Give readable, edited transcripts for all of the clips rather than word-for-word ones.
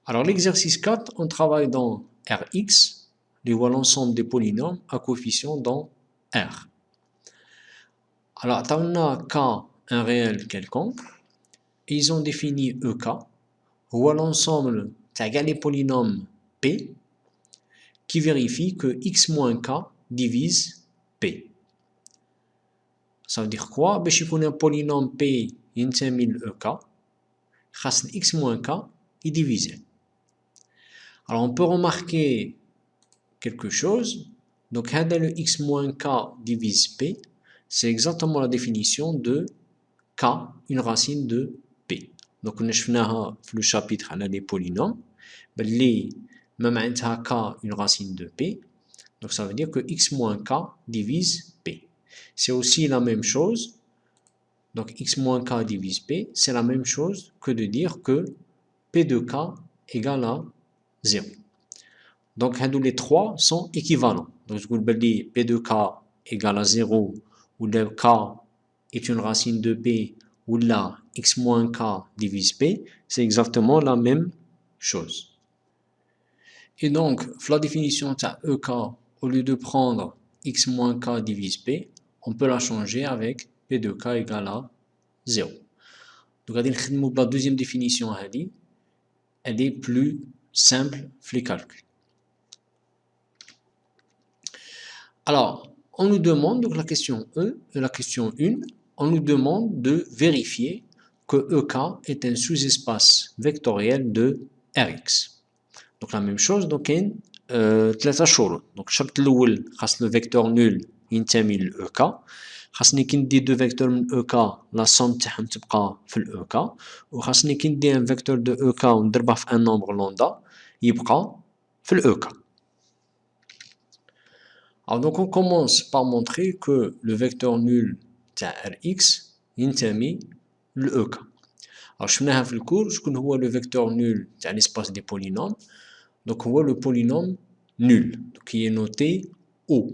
Alors l'exercice 4, on travaille dans Rx, qui voit l'ensemble des polynômes à coefficient dans R. Alors, on a K un réel quelconque, et ils ont défini EK, voit l'ensemble des polynômes P, qui vérifie que x moins k divise P. Ça veut dire quoi? باش يكون un polynôme P ينتمي ل EK, خاص x moins k est divisé. Alors on peut remarquer quelque chose. Donc le x moins k divise P, c'est exactement la définition de k, une racine de P. Donc on a vu dans le chapitre des polynômes, même k une racine de P. Donc ça veut dire que x moins k divise P. C'est aussi la même chose. Donc x moins k divise P, c'est la même chose que de dire que P de k égale à 0. Donc les trois sont équivalents. Donc je vous dis P de k égale à 0, ou le k est une racine de P, ou là x moins k divise P, c'est exactement la même chose. Et donc, la définition de EK, au lieu de prendre x moins k divise P, on peut la changer avec P de k égale à 0. Donc, la deuxième définition, elle est plus simple que les calculs. Alors, on nous demande, donc la question 1, on nous demande de vérifier que EK est un sous-espace vectoriel de Rx. Donc la même chose, donc il y a 3 شروط. Donc الشرط الأول خاص le vecteur nul ينتمي ل EK. خاصني كي ندي دو فيكتور من EK لا somme تاعهم تبقى في ال EK. وخاصني كي ندي un vecteur de EK وندربه في un nombre lambda يبقى في ال EK. Alors donc on commence par montrer que le vecteur nul تاع Rx ينتمي ل EK. Alors شفناها في الكور شكون هو le vecteur nul تاع l'espace des polynômes. Donc on voit le polynôme nul, qui est noté O.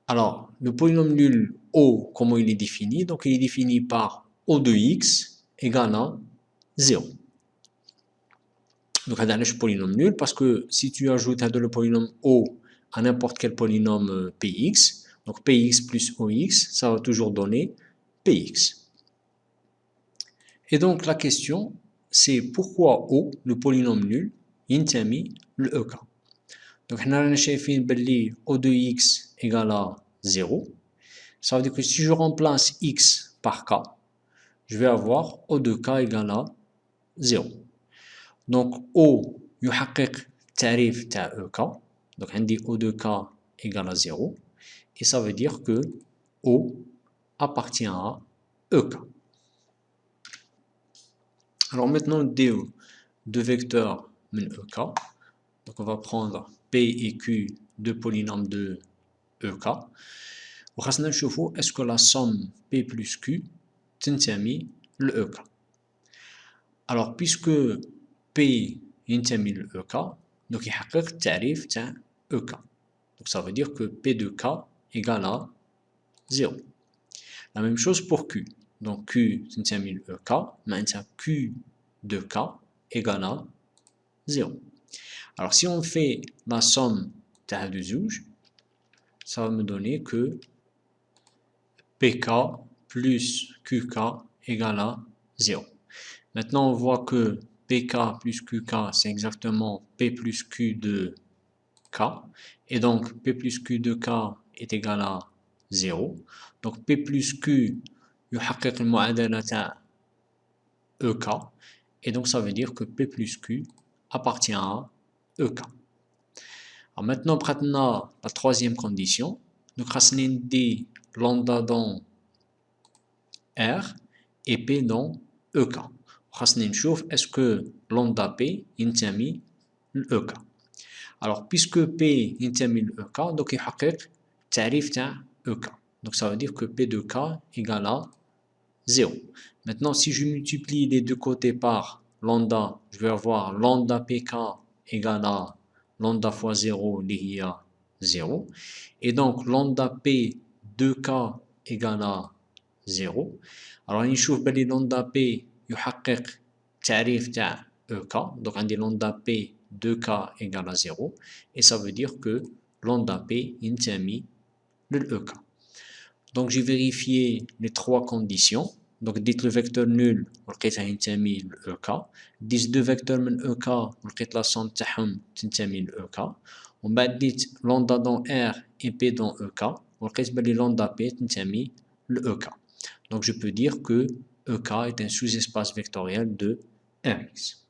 Alors, le polynôme nul O, comment il est défini? Donc il est défini par O de x égale à 0. Donc c'est un polynôme nul parce que si tu ajoutes le polynôme O à n'importe quel polynôme Px, donc Px plus Ox, ça va toujours donner Px. Et donc la question, c'est pourquoi O, le polynôme nul, ينتمي ل EK. Donc حنا رانا شايفين باللي O de x égale à 0. Ça veut dire que si je remplace x par k, je vais avoir O de k égale à 0. Donc O يحقق التعريف تاع EK. Donc عندي O de k égale à 0. Et ça veut dire que O appartient à EK. Alors maintenant, deux vecteurs EK. Donc on va prendre P et Q, deux polynômes de EK. وخاصنا نشوفوا est-ce que la somme P plus Q تنتمي ل EK. Alors puisque P ينتمي ل EK, donc يحقق التعريف تاع EK. Donc ça veut dire que P de K égale à 0. La même chose pour Q. Donc Q تنتمي ل EK, معناتها Q de K égale à 0. Alors si on fait la somme تاع deux zouj, ça va me donner que PK plus QK égale à 0. Maintenant on voit que PK plus QK c'est exactement P plus Q de K. Et donc P plus Q de K est égal à 0. Donc P plus Q يحقق المعادلة تاع EK. Et donc ça veut dire que P plus Q appartient à EK. Alors maintenant, prenons la troisième condition. Donc, on dit lambda dans R et P dans EK. On va voir est-ce que lambda P ينتمي l'EK. Alors, puisque P ينتمي l'EK, donc il يحقق التعريف تاع EK. Donc, ça veut dire que P de K égale à 0. Maintenant, si je multiplie les deux côtés par lambda, je vais avoir lambda PK égale à lambda fois 0, il y a 0. Et donc, lambda P de K égale à 0. Alors, نشوف بلي lambda P يحقق التعريف تاع EK. Donc, on dit lambda P de K égale à 0. Et ça veut dire que lambda P ينتمي للEK. Donc, j'ai vérifié les trois conditions. Donc, dites le vecteur nul, ولقيتها ينتمي لEK. dites deux vecteurs من EK, ولقيت la somme تاعهم تنتمي لEK. ومن بعد ديت lambda dans R et P dans EK, ولقيت بلي lambda P تنتمي لEK. Donc, je peux dire que EK est un sous-espace vectoriel de Rx.